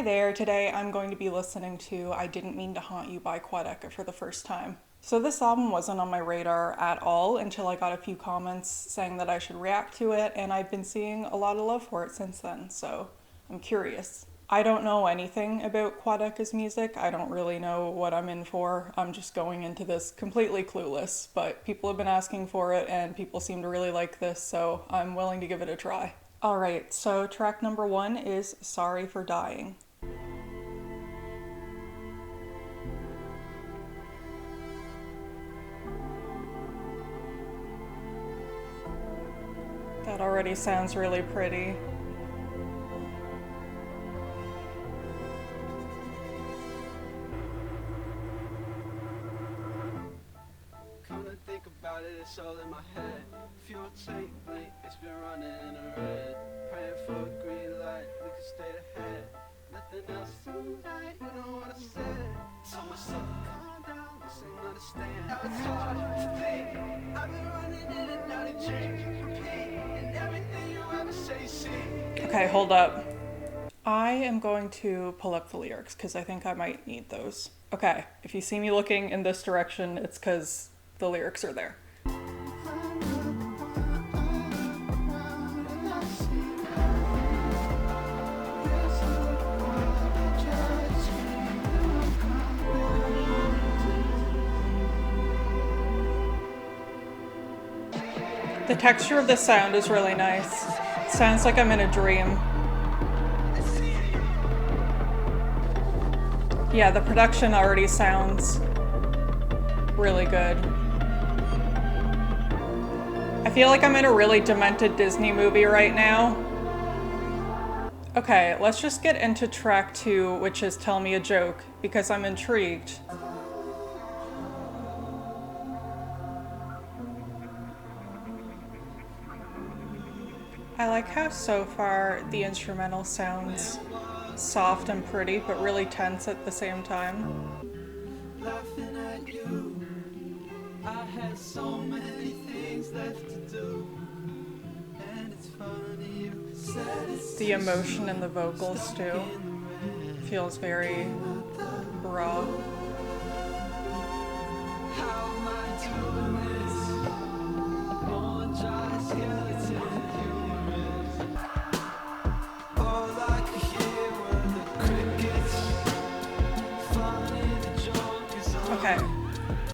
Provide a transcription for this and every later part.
Hi there, today I'm going to be listening to I Didn't Mean to Haunt You by QUADECA for the first time. So this album wasn't on my radar at all until I got a few comments saying that I should react to it, and I've been seeing a lot of love for it since then, so I'm curious. I don't know anything about QUADECA's music. I don't really know what I'm in for. I'm just going into this completely clueless, but people have been asking for it and people seem to really like this, so I'm willing to give it a try. Alright, so track number 1 is Sorry for Dying. That already sounds really pretty. Come to think about it, it's all in my head. Fuel tank blink, it's been running in the red. Praying for a green light, we can stay ahead. Nothing else tonight, you know what I said. Told myself, calm down, this ain't understand. Now it's hard to think. I've been running in and out of dreams. Repeat, and everything you ever say, see. Okay, hold up. I am going to pull up the lyrics because I think I might need those. Okay, if you see me looking in this direction, it's because the lyrics are there. The texture of the sound is really nice. It sounds like I'm in a dream. Yeah, the production already sounds really good. I feel like I'm in a really demented Disney movie right now. Okay, let's just get into track 2, which is Tell Me a Joke, because I'm intrigued. I like how so far the instrumental sounds soft and pretty, but really tense at the same time. Laughing at you, I had so many things left to do. And it's funny you said it's The emotion in the vocals too feels very raw. how am I doing this? One dry skeleton.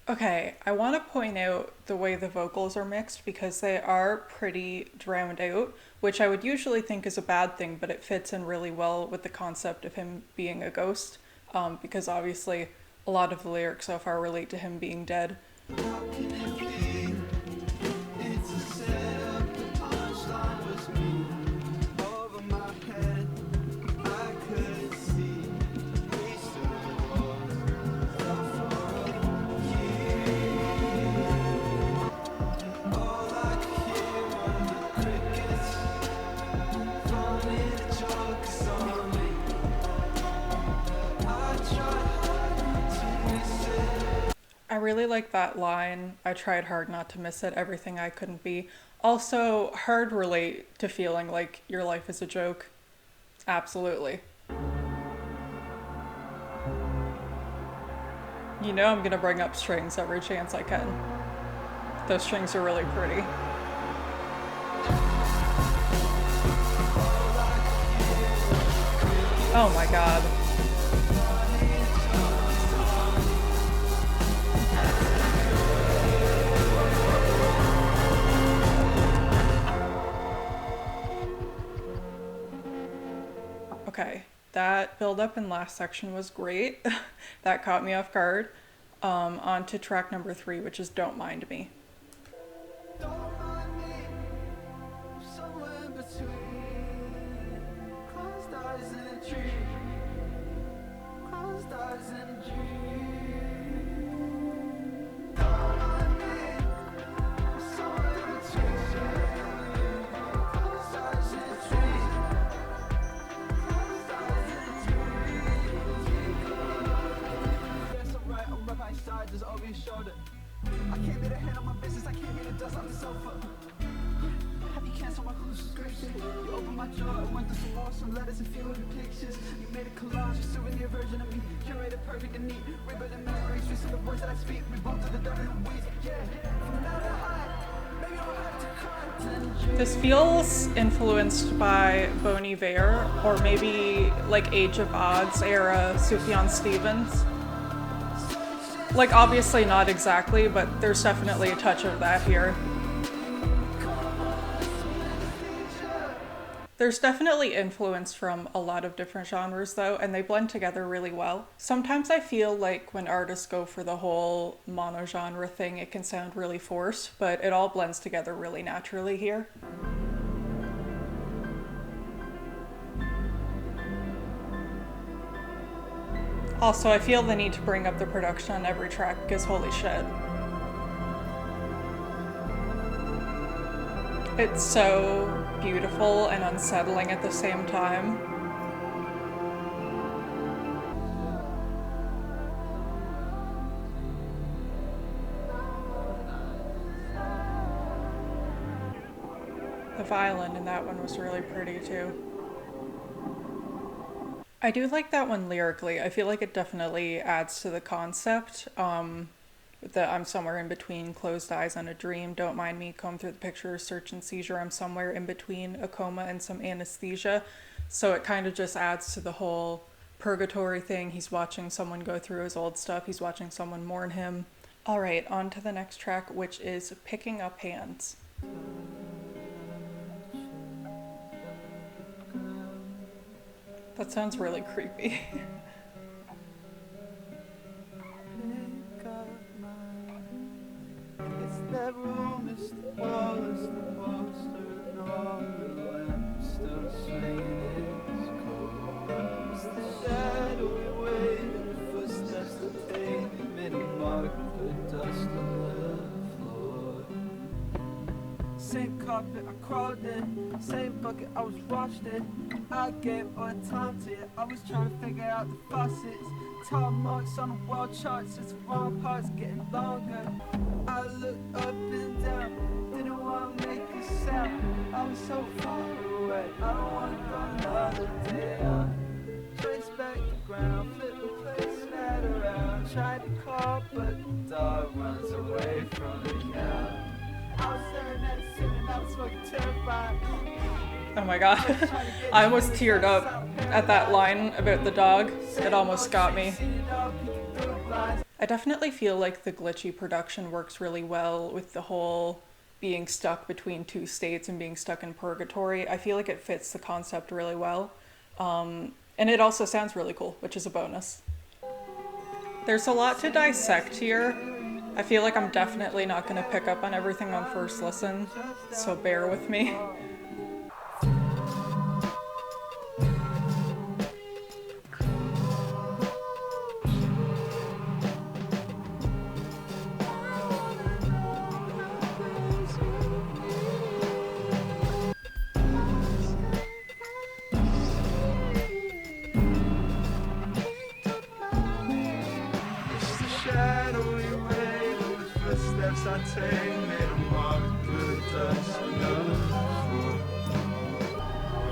Okay, I want to point out the way the vocals are mixed because they are pretty drowned out, which I would usually think is a bad thing, but it fits in really well with the concept of him being a ghost, because obviously a lot of the lyrics so far relate to him being dead. I really like that line, I tried hard not to miss it, everything I couldn't be. Also, hard relate to feeling like your life is a joke. Absolutely. You know I'm gonna bring up strings every chance I can. Those strings are really pretty. Oh my god. Okay, that build up in last section was great. That caught me off guard. On to track number 3, which is Don't Mind Me. Don't mind me, somewhere in between. Closed eyes in a dream. Closed eyes in a dream. Don't mind me, somewhere in between. Closed eyes in a dream. Closed eyes in a dream. That's alright, I'm right by your side, just over your shoulder. I can't be the head of my business, I can't be the dust on the sofa. Have you cancel my hallucination. You opened my drawer, I went through some more, some letters, a few of the pictures. You made a collage, a souvenir version of me, curated perfect and neat. Rebuilding memories, tracing the words that I speak. We bumped to the dirt and the weeds, yeah. From now to high, maybe I don't have to cry. This feels influenced by Bon Iver, or maybe like Age of Odds era Sufjan Stevens. Like obviously not exactly, but there's definitely a touch of that here. There's definitely influence from a lot of different genres though, and they blend together really well. Sometimes I feel like when artists go for the whole mono-genre thing, it can sound really forced, but it all blends together really naturally here. Also, I feel the need to bring up the production on every track because holy shit. It's so beautiful and unsettling at the same time. The violin in that one was really pretty too. I do like that one lyrically. I feel like it definitely adds to the concept. That I'm somewhere in between closed eyes and a dream. Don't mind me, comb through the pictures, search and seizure. I'm somewhere in between a coma and some anesthesia. So it kind of just adds to the whole purgatory thing. He's watching someone go through his old stuff. He's watching someone mourn him. All right, on to the next track, which is Picking Up Hands. That sounds really creepy. It's that room, it's the wall, it's the poster, and all the lamps still swinging its cold. It's the shadowy way, the footsteps that take made a mark, put dust on the floor. Same carpet I crawled in, same bucket I was washed in. I gave all the time to you, I was trying to figure out the faucets. Tall marks on the wall charts, it's the wrong parts getting longer. I looked up and down, didn't want to make a sound. I was so far away, I don't want to go another day out. Trace back the ground, flip the place right around. Tried to call, but the dog runs away from me now. I was staring at the ceiling, I was fucking terrified. Oh my god. I almost teared up at that line about the dog. It almost got me. I definitely feel like the glitchy production works really well with the whole being stuck between two states and being stuck in purgatory. I feel like it fits the concept really well. And it also sounds really cool, which is a bonus. There's a lot to dissect here. I feel like I'm definitely not going to pick up on everything on first listen, so bear with me.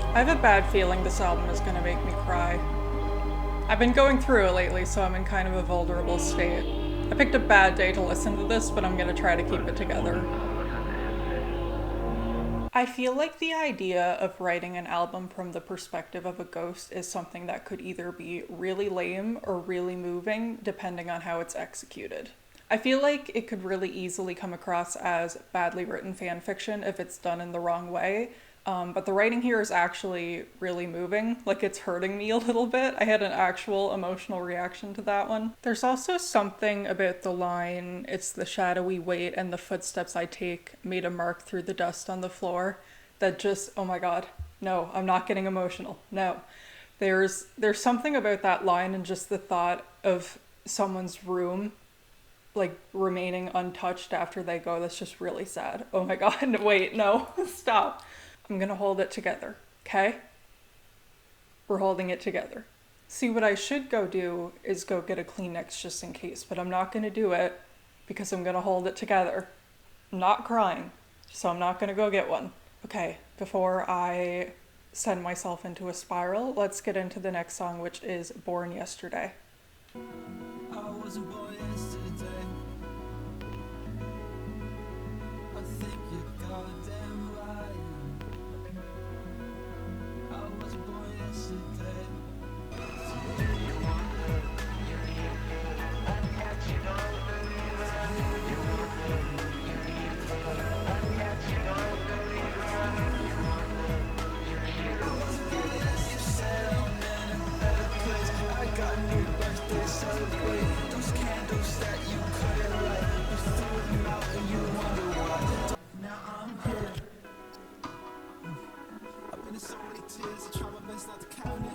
I have a bad feeling this album is gonna make me cry. I've been going through it lately, so I'm in kind of a vulnerable state. I picked a bad day to listen to this, but I'm gonna try to keep it together. I feel like the idea of writing an album from the perspective of a ghost is something that could either be really lame or really moving, depending on how it's executed. I feel like it could really easily come across as badly written fan fiction if it's done in the wrong way. But the writing here is actually really moving, like it's hurting me a little bit. I had an actual emotional reaction to that one. There's also something about the line, "It's the shadowy weight and the footsteps I take made a mark through the dust on the floor," that just, oh my god, no, I'm not getting emotional, no. There's something about that line and just the thought of someone's room like remaining untouched after they go, that's just really sad. Oh my god, wait, no, stop. I'm gonna hold it together, okay? We're holding it together. See, what I should go do is go get a Kleenex just in case, but I'm not gonna do it because I'm gonna hold it together. I'm not crying, so I'm not gonna go get one Okay, before I send myself into a spiral, let's get into the next song, which is Born Yesterday. I wasn't born yesterday. I think you're goddamn lying. I wasn't born yesterday. Now I'm here. I've been in so many tears, I try my best not to count it.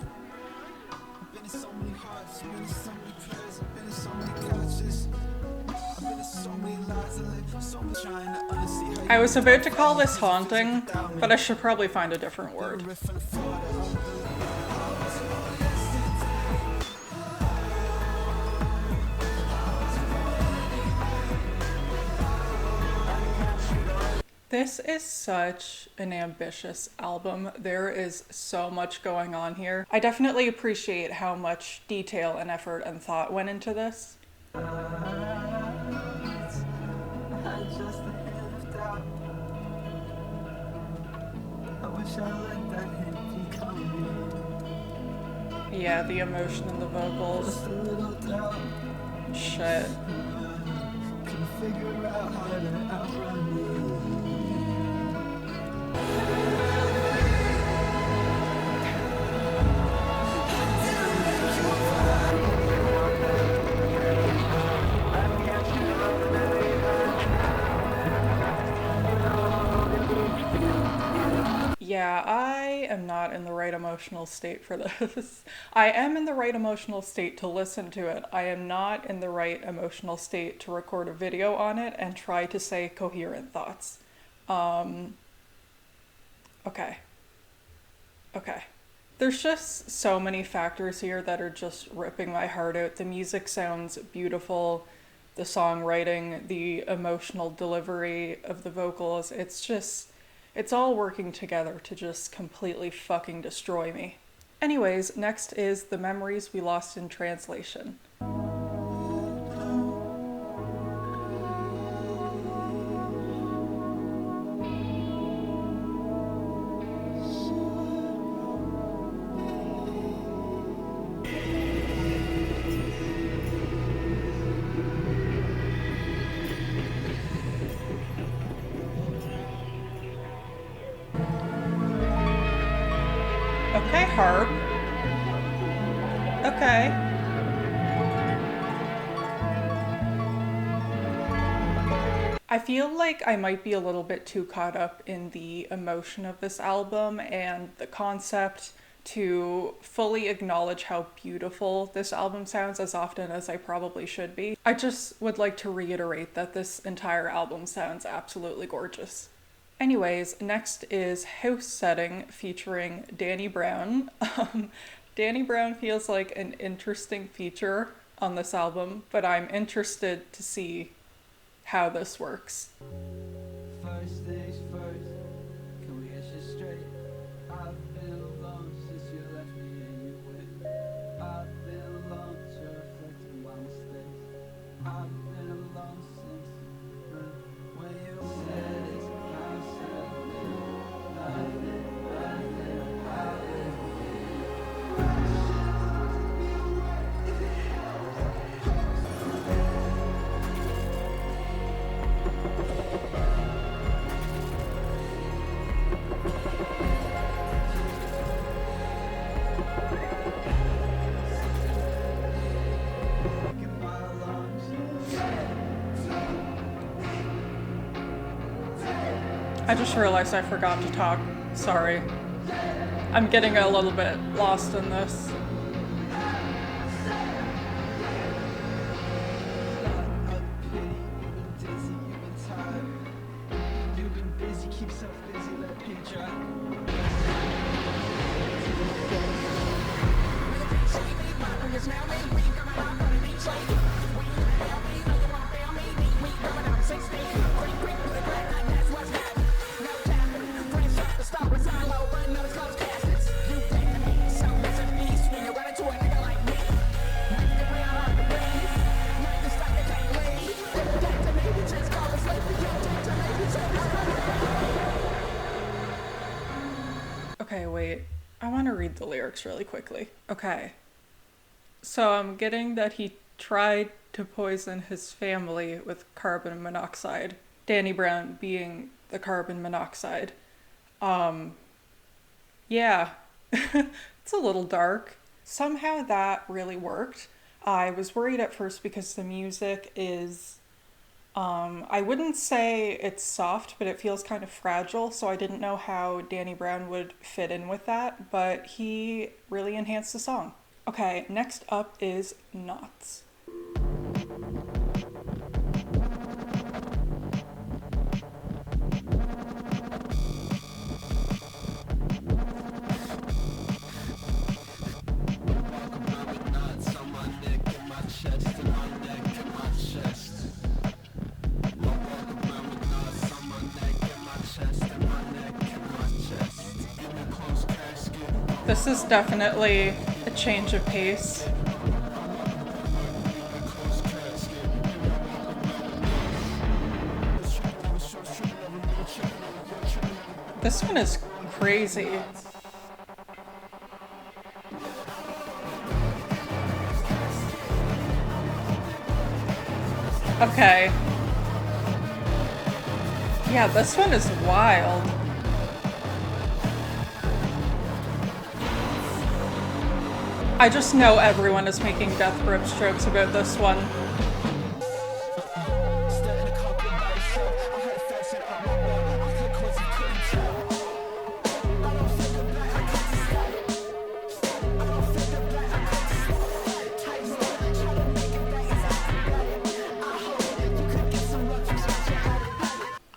I've been in so many hearts, I've been in so many prayers, I've been in so many couches. I've been in so many lies, I live so many trying to unsee how you I was about to call this haunting, but I should probably find a different word. This is such an ambitious album. There is so much going on here. I definitely appreciate how much detail and effort and thought went into this. I just a hint of doubt. I wish I let that hint become me. Yeah, the emotion in the vocals. Just a little doubt. Shit. Couldn't figure out how to outrun me. Yeah, I am not in the right emotional state for this. I am in the right emotional state to listen to it. I am not in the right emotional state to record a video on it and try to say coherent thoughts. Okay. There's just so many factors here that are just ripping my heart out. The music sounds beautiful, the songwriting, the emotional delivery of the vocals. It's all working together to just completely fucking destroy me. Anyways, next is The Memories We Lost in Translation. Okay, harp. Okay. I feel like I might be a little bit too caught up in the emotion of this album and the concept to fully acknowledge how beautiful this album sounds as often as I probably should be. I just would like to reiterate that this entire album sounds absolutely gorgeous. Anyways, next is House Setting featuring Danny Brown. Danny Brown feels like an interesting feature on this album, but I'm interested to see how this works. First things first, can we get shit straight? I've been alone since you left me and you went. I've been alone to reflect on my mistakes. I've been alone since when you said it's constantly nothing about it. I just realized I forgot to talk. Sorry. I'm getting a little bit lost in this. gonna read the lyrics really quickly. Okay. So I'm getting that he tried to poison his family with carbon monoxide. Danny Brown being the carbon monoxide. Yeah, it's a little dark. Somehow that really worked. I was worried at first because the music is, I wouldn't say it's soft, but it feels kind of fragile, so I didn't know how Danny Brown would fit in with that, but he really enhanced the song. Okay, next up is Knots. This is definitely a change of pace. This one is crazy. Okay. Yeah, this one is wild. I just know everyone is making death grips jokes about this one.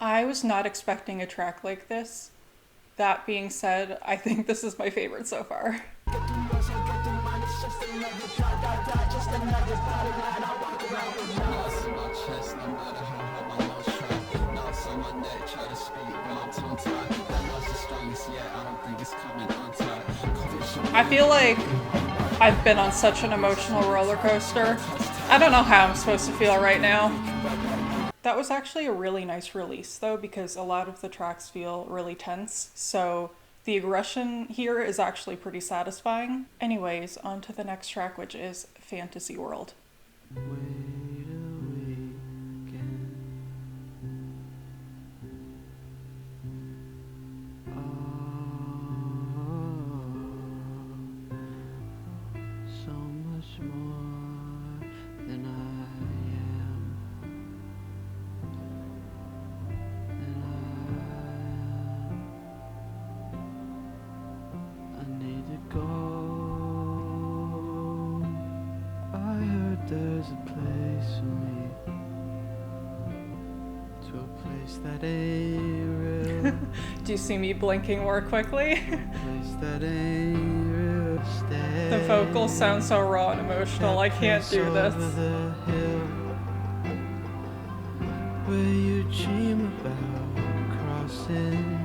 I was not expecting a track like this. That being said, I think this is my favorite so far. I feel like I've been on such an emotional roller coaster. I don't know how I'm supposed to feel right now. That was actually a really nice release though, because a lot of the tracks feel really tense, so the aggression here is actually pretty satisfying. Anyways, on to the next track, which is Fantasy World. There's a place for me, to a place that ain't real. Do you see me blinking more quickly? Place that ain't real. Stay The vocals sound so raw and emotional, I can't do this. over the hill, where you dream about crossing.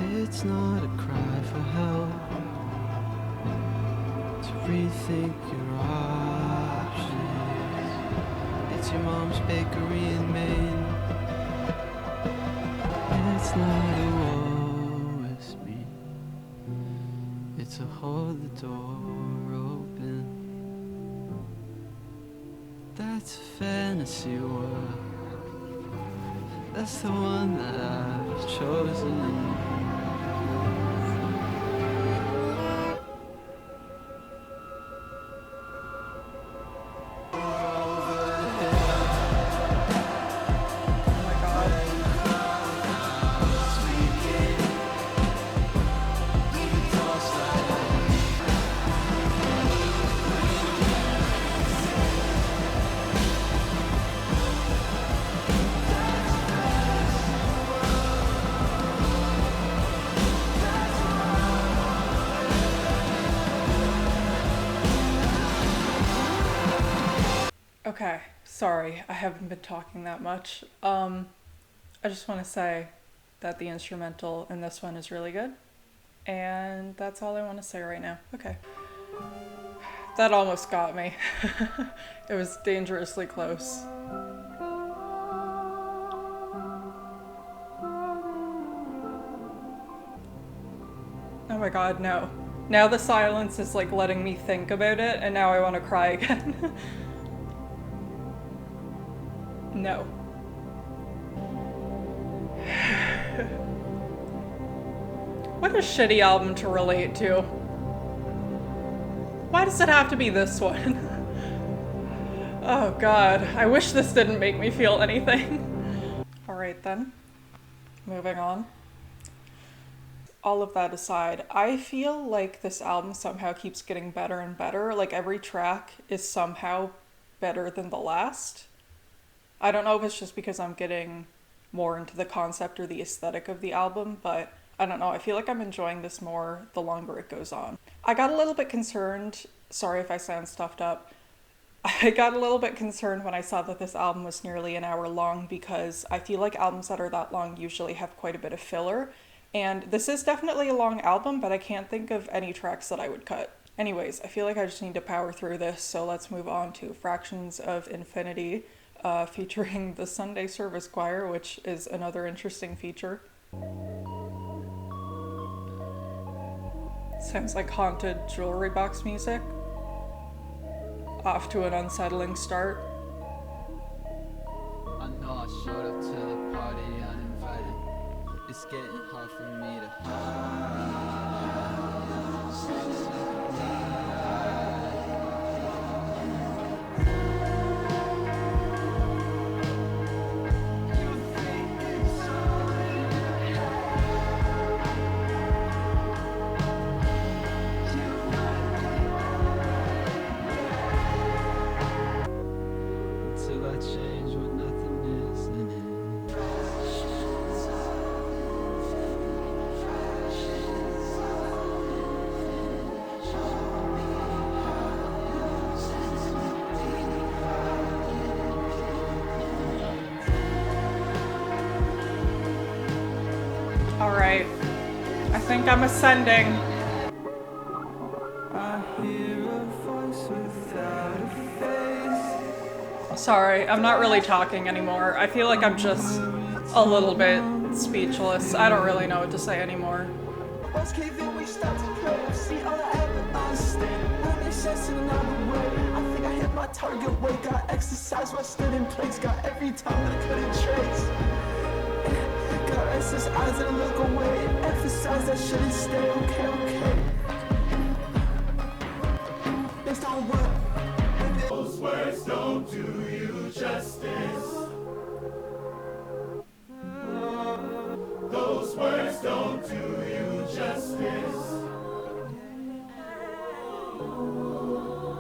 It's not a cry for help, to rethink your options. It's your mom's bakery in Maine. It's not a woe, it's me. It's a hold the door open. That's a fantasy world. That's the one that I've chosen. Okay, sorry, I haven't been talking that much. I just want to say that the instrumental in this one is really good. And that's all I want to say right now. Okay. That almost got me. It was dangerously close. Oh my god, no. Now the silence is like letting me think about it, and now I want to cry again. No. What a shitty album to relate to. Why does it have to be this one? Oh god, I wish this didn't make me feel anything. Alright then, moving on. All of that aside, I feel like this album somehow keeps getting better and better. Like every track is somehow better than the last. I don't know if it's just because I'm getting more into the concept or the aesthetic of the album, but I don't know, I feel like I'm enjoying this more the longer it goes on. I got a little bit concerned, sorry if I sound stuffed up, I got a little bit concerned when I saw that this album was nearly an hour long because I feel like albums that are that long usually have quite a bit of filler. And this is definitely a long album, but I can't think of any tracks that I would cut. Anyways, I feel like I just need to power through this, so let's move on to Fractions of Infinity, featuring the Sunday Service Choir, which is another interesting feature. Sounds like haunted jewelry box music. Off to an unsettling start. I know I showed up to the party uninvited. It's getting hard for me to till I change what nothing is in it. Alright, I think I'm ascending. Sorry, I'm not really talking anymore. I feel like I'm just a little bit speechless. I don't really know what to say anymore. My target weight got exercise while I stood in place, got every time that I couldn't trace. Got restless eyes that look away, emphasize I shouldn't stay, okay. Based on what? Those words don't do you justice. Those words don't do you justice.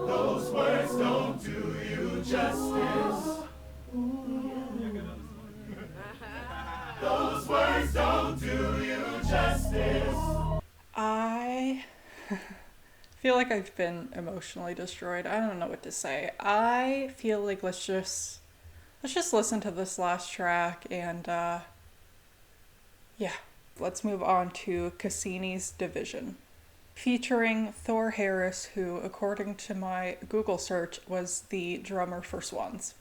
Those words don't do you justice. Those words don't do you justice. I feel like I've been emotionally destroyed. I don't know what to say. I feel like let's just listen to this last track and yeah, let's move on to Cassini's Division, featuring Thor Harris, who, according to my Google search, was the drummer for Swans.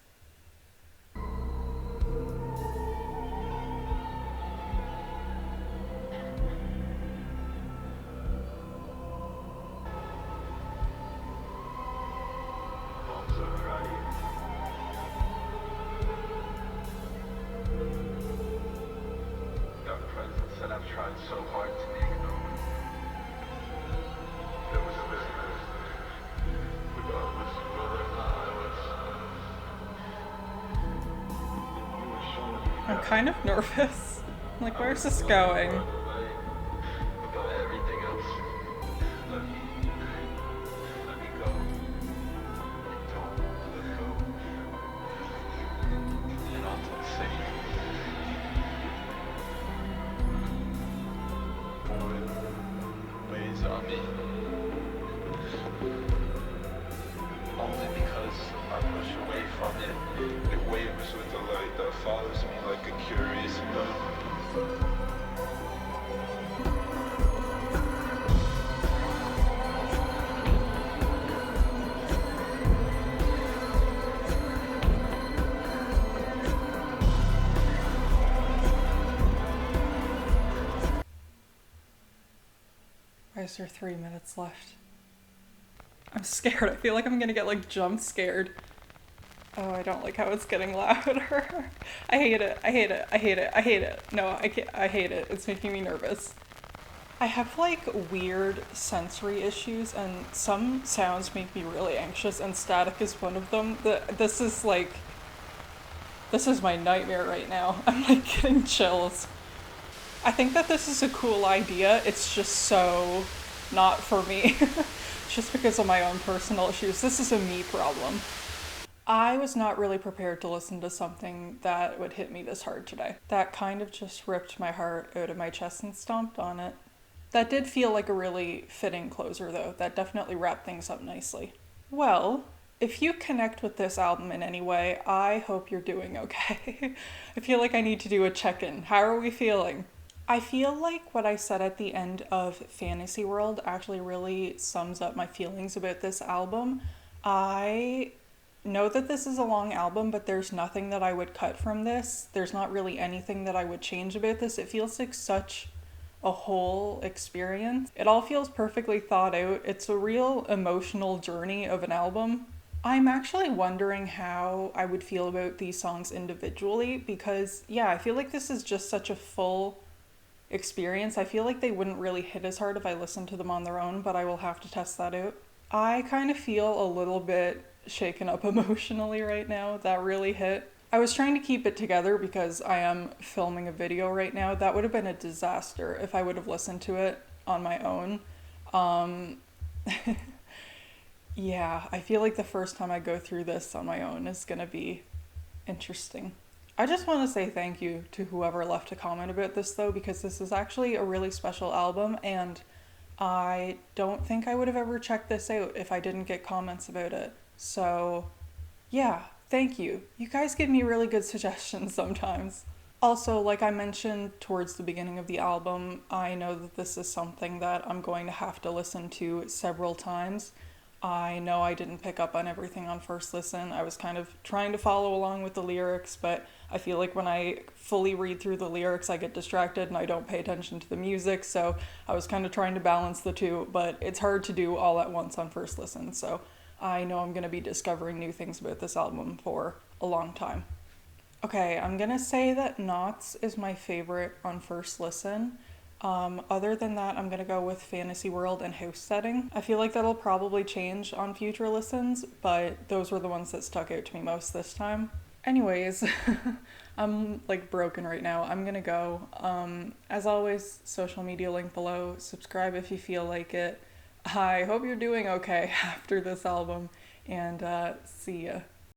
I've tried so hard to ignore. There was a business, regardless of whether or not I was. I'm kind of nervous. Like, where's this going? About everything else. Let me go. Don't let go. And onto the city. Weighs on me. Only because I push away from it. It wavers with the light that follows me like a curious dove. I There's her 3 minutes left. I'm scared. I feel like I'm gonna get like jump scared. Oh, I don't like how it's getting louder. I hate it. I hate it. I hate it. I hate it. No, I can't. I hate it. It's making me nervous. I have like weird sensory issues and some sounds make me really anxious and static is one of them. This is my nightmare right now. I'm like getting chills. I think that this is a cool idea. It's just so not for me. Just because of my own personal issues. This is a me problem. I was not really prepared to listen to something that would hit me this hard today. That kind of just ripped my heart out of my chest and stomped on it. That did feel like a really fitting closer though. That definitely wrapped things up nicely. Well, if you connect with this album in any way, I hope you're doing okay. I feel like I need to do a check-in. How are we feeling? I feel like what I said at the end of Fantasy World actually really sums up my feelings about this album. I know that this is a long album, but there's nothing that I would cut from this. There's not really anything that I would change about this. It feels like such a whole experience. It all feels perfectly thought out. It's a real emotional journey of an album. I'm actually wondering how I would feel about these songs individually because, yeah, I feel like this is just such a full experience. I feel like they wouldn't really hit as hard if I listened to them on their own, but I will have to test that out. I kind of feel a little bit shaken up emotionally right now. That really hit. I was trying to keep it together because I am filming a video right now. That would have been a disaster if I would have listened to it on my own. Yeah, I feel like the first time I go through this on my own is gonna be interesting. I just want to say thank you to whoever left a comment about this though, because this is actually a really special album and I don't think I would have ever checked this out if I didn't get comments about it. So yeah, thank you. You guys give me really good suggestions sometimes. Also, like I mentioned towards the beginning of the album, I know that this is something that I'm going to have to listen to several times. I know I didn't pick up on everything on first listen. I was kind of trying to follow along with the lyrics, but I feel like when I fully read through the lyrics, I get distracted and I don't pay attention to the music. So I was kind of trying to balance the two, but it's hard to do all at once on first listen. So I know I'm going to be discovering new things about this album for a long time. Okay, I'm going to say that Knots is my favorite on first listen. Other than that, I'm gonna go with Fantasy World and House Setting. I feel like that'll probably change on future listens, but those were the ones that stuck out to me most this time. Anyways, I'm like broken right now. I'm gonna go. As always, social media link below. Subscribe if you feel like it. I hope you're doing okay after this album, and see ya.